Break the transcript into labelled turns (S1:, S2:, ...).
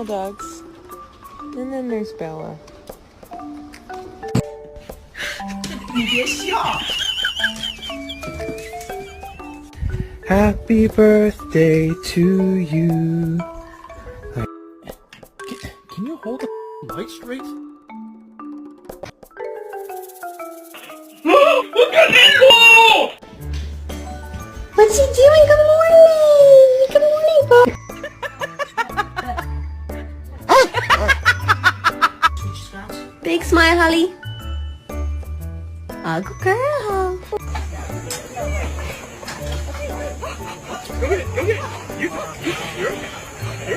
S1: normal dogs. And then there's Bella. Happy birthday to you.
S2: Can you hold the light straight?
S3: What's he doing? Good morning! Good morning, Bob. Big smile, Holly. Oh, good girl.
S2: Go get it! Go get it! You're okay.